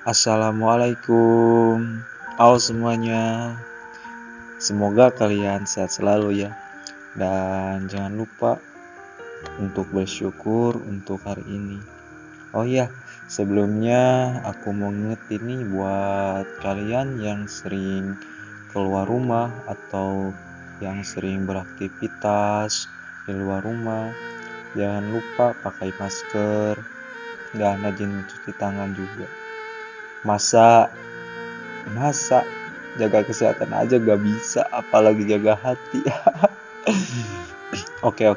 Assalamualaikum. Halo semuanya. Semoga kalian sehat selalu ya. Dan jangan lupa untuk bersyukur untuk hari ini. Oh iya, sebelumnya aku mau ngingetin nih buat kalian yang sering keluar rumah atau yang sering beraktivitas di luar rumah. Jangan lupa pakai masker dan rajin cuci tangan juga. Masa jaga kesehatan aja gak bisa, apalagi jaga hati. Oke.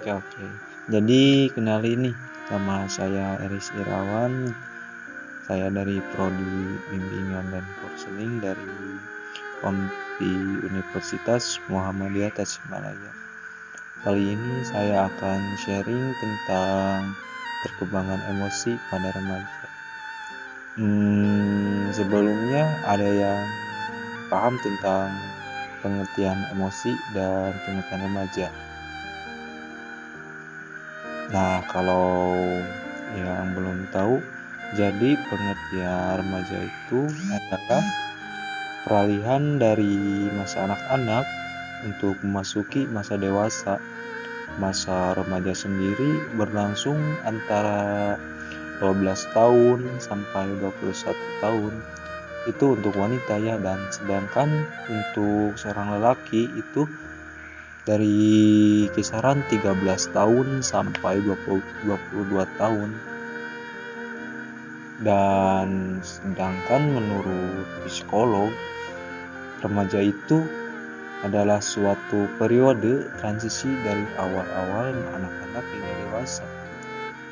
Jadi kenalin nih, nama saya Eris Irawan. Saya dari Prodi Bimbingan dan Konseling dari Universitas Muhammadiyah Tasikmalaya. Kali ini saya akan sharing tentang perkembangan emosi pada remaja. Sebelumnya ada yang paham tentang pengertian emosi dan pengertian remaja. Nah, kalau yang belum tahu, jadi pengertian remaja itu adalah peralihan dari masa anak-anak untuk memasuki masa dewasa. Masa remaja sendiri berlangsung antara 12 tahun sampai 21 tahun. Itu untuk wanita ya, dan sedangkan untuk seorang lelaki itu dari kisaran 13 tahun sampai 22 tahun. Dan sedangkan menurut psikolog, remaja itu adalah suatu periode transisi dari awal-awal anak-anak hingga dewasa.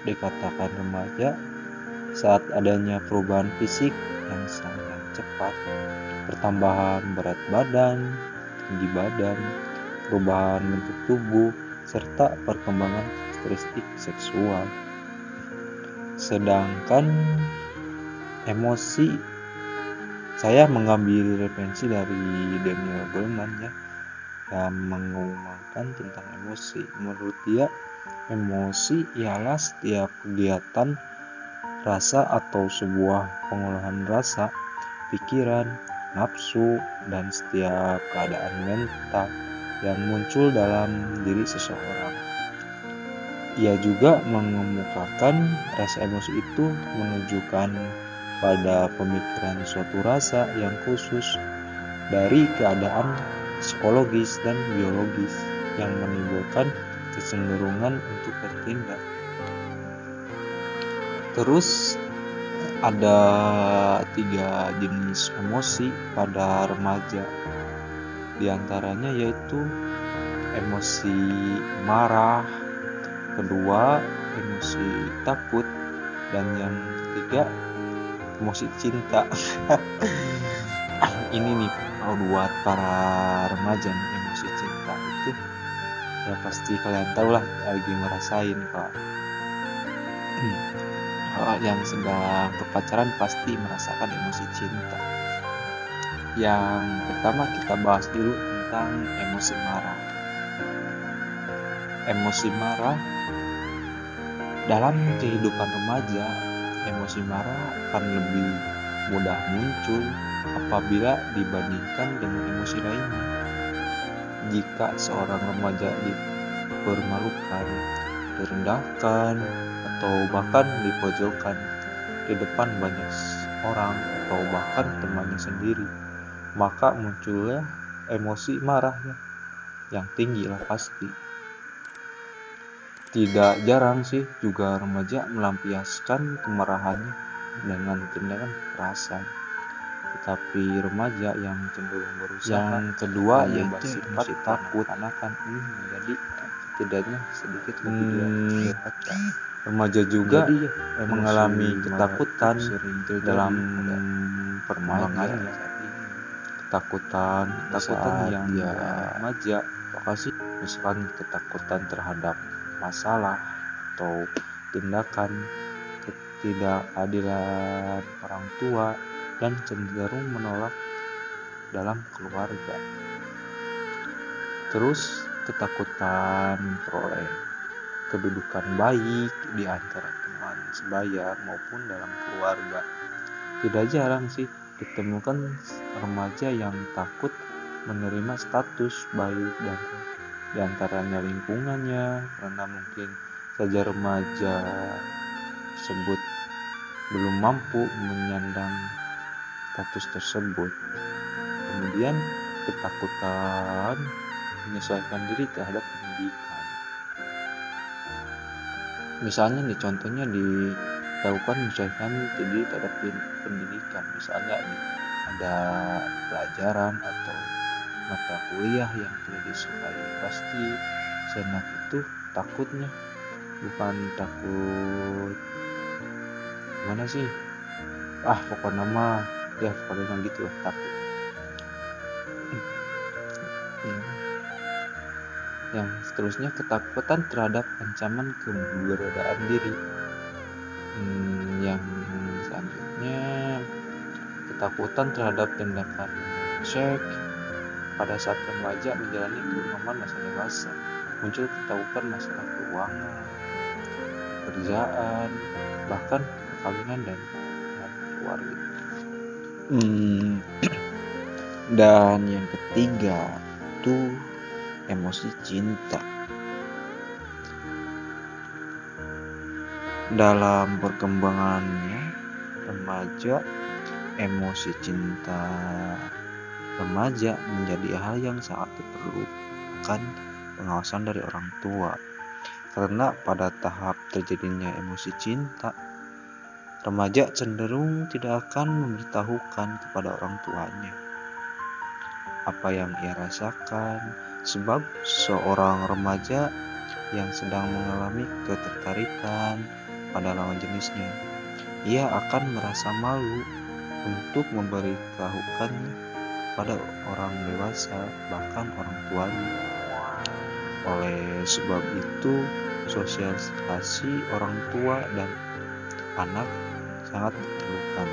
Dikatakan remaja saat adanya perubahan fisik yang sangat cepat, pertambahan berat badan, tinggi badan, perubahan bentuk tubuh, serta perkembangan karakteristik seksual. Sedangkan emosi, saya mengambil referensi dari Daniel Goleman ya, yang mengumumkan tentang emosi. Menurut dia, emosi ialah setiap kegiatan rasa atau sebuah pengolahan rasa, pikiran, nafsu, dan setiap keadaan mental yang muncul dalam diri seseorang. Ia juga mengemukakan rasa emosi itu menunjukkan pada pemikiran suatu rasa yang khusus dari keadaan psikologis dan biologis yang menimbulkan kecenderungan untuk bertindak. Terus ada 3 jenis emosi pada remaja. Di antaranya yaitu emosi marah, kedua emosi takut, dan yang ketiga emosi cinta. Ini nih buat para remaja nih, emosi cinta itu ya pasti kalian tahu lah, lagi ngerasain kalau yang sedang berpacaran pasti merasakan emosi cinta. Yang pertama kita bahas dulu tentang emosi marah. Emosi marah dalam kehidupan remaja, emosi marah akan lebih mudah muncul apabila dibandingkan dengan emosi lainnya. Jika seorang remaja dipermalukan, direndahkan, atau bahkan dipojokkan di depan banyak orang atau bahkan temannya sendiri, maka munculnya emosi marahnya yang tinggi lah pasti. Tidak jarang sih juga remaja melampiaskan kemarahannya dengan tindakan kekerasan. Tetapi remaja yang cenderung berusaha. Yang kedua yaitu sifat takut akan menjadi setidaknya sedikit lebih dewasa. Remaja juga mengalami ketakutan dalam perkembangannya. Ketakutan yang remaja misalkan ketakutan terhadap masalah atau tindakan, ketidakadilan orang tua, dan cenderung menolak dalam keluarga. Terus ketakutan memperoleh kedudukan baik di antara teman sebaya maupun dalam keluarga. Tidak jarang sih ditemukan remaja yang takut menerima status baik dan diantaranya lingkungannya, karena mungkin saja remaja tersebut belum mampu menyandang status tersebut. Kemudian ketakutan menyesuaikan diri terhadap pendidikan. Misalnya nih, contohnya dilakukan menyesuaikan diri terhadap pendidikan. Misalnya ada pelajaran atau mata kuliah yang tidak disukai, pasti senak itu takutnya bukan takut gimana sih, pokoknya mah ya pokoknya gitu lah, takut. Yang seterusnya, ketakutan terhadap ancaman keberadaan diri. Yang selanjutnya, ketakutan terhadap tindakan cek. Pada saat remaja menjalani kehidupan masa dewasa, muncul ketakutan masalah keuangan, pekerjaan, bahkan perkawinan dan keluarga. Dan yang ketiga itu emosi cinta. Dalam perkembangannya remaja, emosi cinta remaja menjadi hal yang sangat diperlukan pengawasan dari orang tua. Karena pada tahap terjadinya emosi cinta, remaja cenderung tidak akan memberitahukan kepada orang tuanya apa yang ia rasakan, sebab seorang remaja yang sedang mengalami ketertarikan pada lawan jenisnya, ia akan merasa malu untuk memberitahukan pada orang dewasa, bahkan orang tuanya. Oleh sebab itu, sosialisasi orang tua dan anak sangat diperlukan,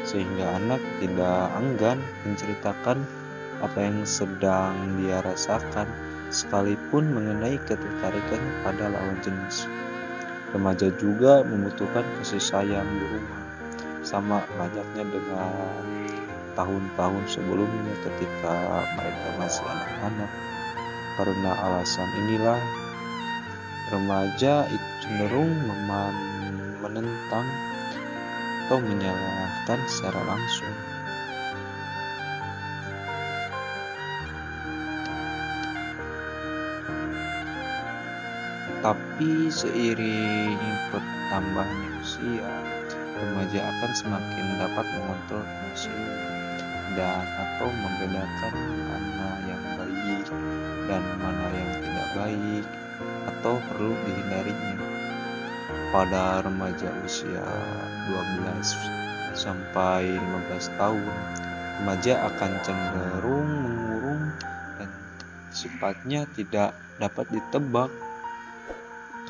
sehingga anak tidak enggan menceritakan apa yang sedang dia rasakan, sekalipun mengenai ketertarikannya pada lawan jenis. Remaja juga membutuhkan kasih sayang di rumah, sama banyaknya dengan tahun-tahun sebelumnya ketika mereka masih anak-anak. Karena alasan inilah remaja itu cenderung menentang atau menyalahkan secara langsung. Tapi seiring bertambahnya usia, remaja akan semakin dapat mengontrol emosi dan atau membedakan mana yang baik dan mana yang tidak baik atau perlu dihindarinya. Pada remaja usia 12 sampai 15 tahun, remaja akan cenderung mengurung dan sifatnya tidak dapat ditebak.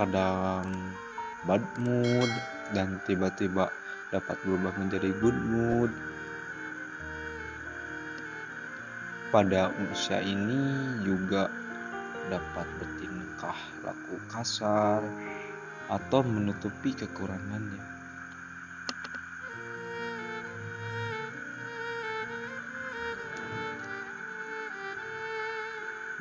Kadang bad mood dan tiba-tiba dapat berubah menjadi good mood. Pada usia ini juga dapat bertingkah laku kasar atau menutupi kekurangannya.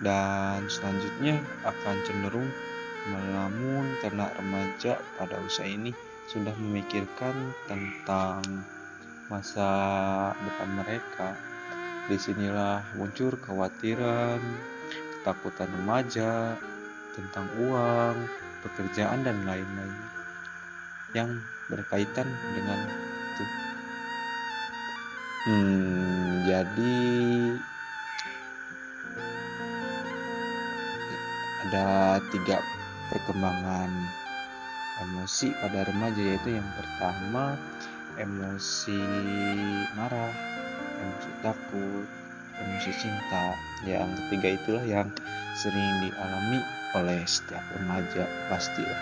Dan selanjutnya akan cenderung melamun karena remaja pada usia ini sudah memikirkan tentang masa depan mereka. Disinilah muncul kekhawatiran, ketakutan remaja tentang uang, pekerjaan dan lain-lain yang berkaitan dengan itu. Jadi ada 3 perkembangan emosi pada remaja, yaitu yang pertama emosi marah, emosi takut, emosi cinta. Yang ketiga itulah yang sering dialami oleh setiap remaja pastilah.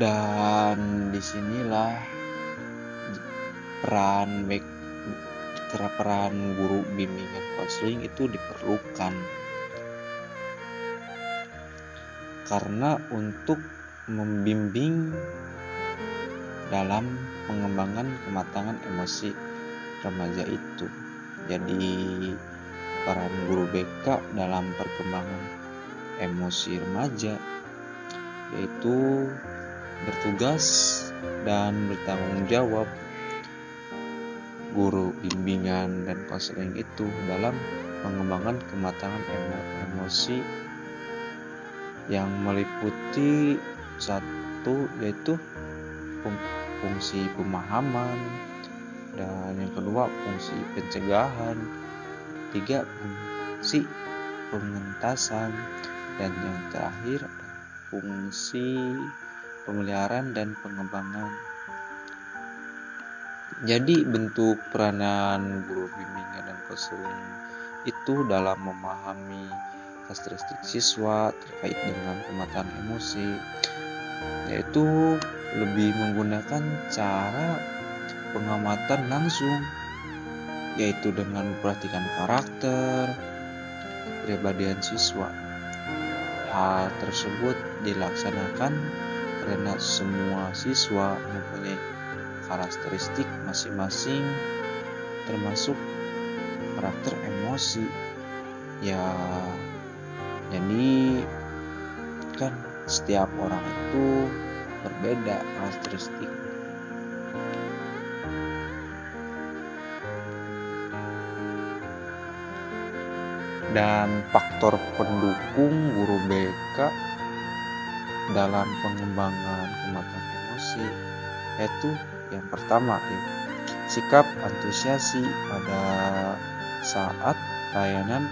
Dan disinilah peran guru bimbingan konseling itu diperlukan, karena untuk membimbing dalam pengembangan kematangan emosi remaja itu. Jadi peran guru BK dalam perkembangan emosi remaja yaitu bertugas dan bertanggung jawab guru bimbingan dan konseling itu dalam pengembangan kematangan emosi yang meliputi satu yaitu fungsi pemahaman, dan yang kedua fungsi pencegahan, tiga fungsi pengentasan, dan yang terakhir fungsi pemeliharaan dan pengembangan. Jadi bentuk peranan guru bimbingan dan konseling itu dalam memahami karakteristik siswa terkait dengan kematangan emosi, yaitu lebih menggunakan cara pengamatan langsung, yaitu dengan memperhatikan karakter, kepribadian siswa. Hal tersebut dilaksanakan karena semua siswa mempunyai karakteristik masing-masing, termasuk karakter emosi. Ya, jadi kan setiap orang itu berbeda karakteristik. Dan faktor pendukung guru BK dalam pengembangan kematangan emosi yaitu yang pertama sikap antusiasi pada saat layanan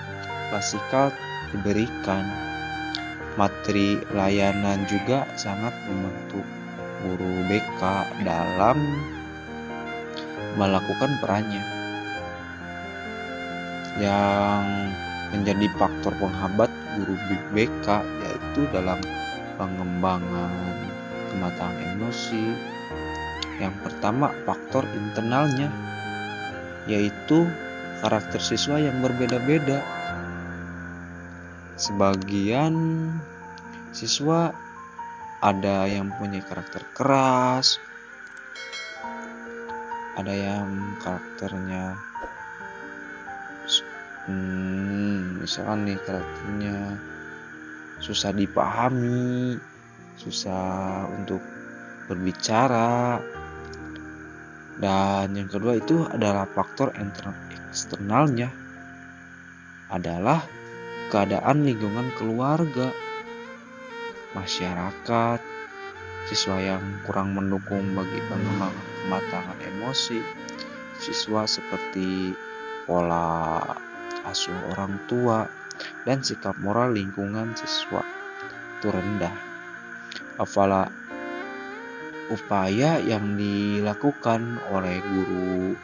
klasikal diberikan. Materi layanan juga sangat membantu guru BK dalam melakukan perannya. Yang menjadi faktor penghambat guru BK yaitu dalam pengembangan kematangan emosi. Yang pertama, faktor internalnya, yaitu karakter siswa yang berbeda-beda. Sebagian siswa ada yang punya karakter keras, ada yang karakternya misalkan nih karakternya susah dipahami, susah untuk berbicara. Dan yang kedua itu adalah faktor eksternalnya, adalah keadaan lingkungan keluarga, masyarakat, siswa yang kurang mendukung bagi pengembangan kematangan emosi siswa seperti pola asuh orang tua dan sikap moral lingkungan siswa itu rendah. Upaya yang dilakukan oleh guru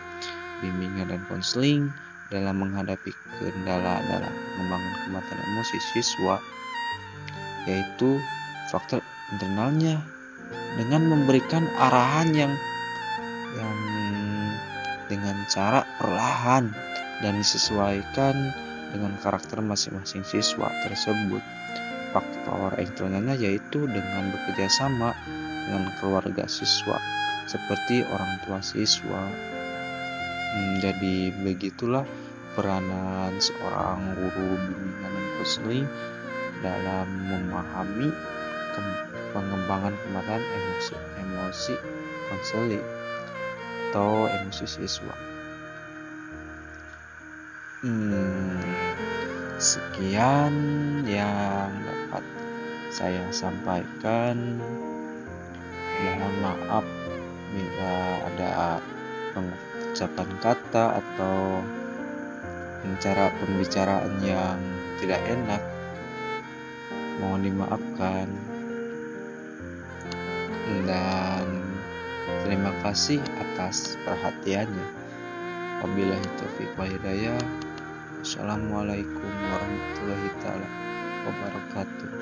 bimbingan dan konseling dalam menghadapi kendala dalam pengembangan kematangan emosi siswa yaitu faktor internalnya dengan memberikan arahan yang dengan cara perlahan dan disesuaikan dengan karakter masing-masing siswa tersebut. Faktor eksternalnya yaitu dengan bekerja sama dengan keluarga siswa seperti orang tua siswa. Jadi begitulah peranan seorang guru bimbingan dan konseling dalam memahami pengembangan kematangan emosi konseling atau emosi siswa. Sekian yang dapat saya sampaikan. Mohon maaf bila ada pengucapan kata atau cara pembicaraan yang tidak enak. Mohon dimaafkan. Dan terima kasih atas perhatiannya. Wabillahi taufiq wal hidayah. Assalamualaikum warahmatullahi wabarakatuh.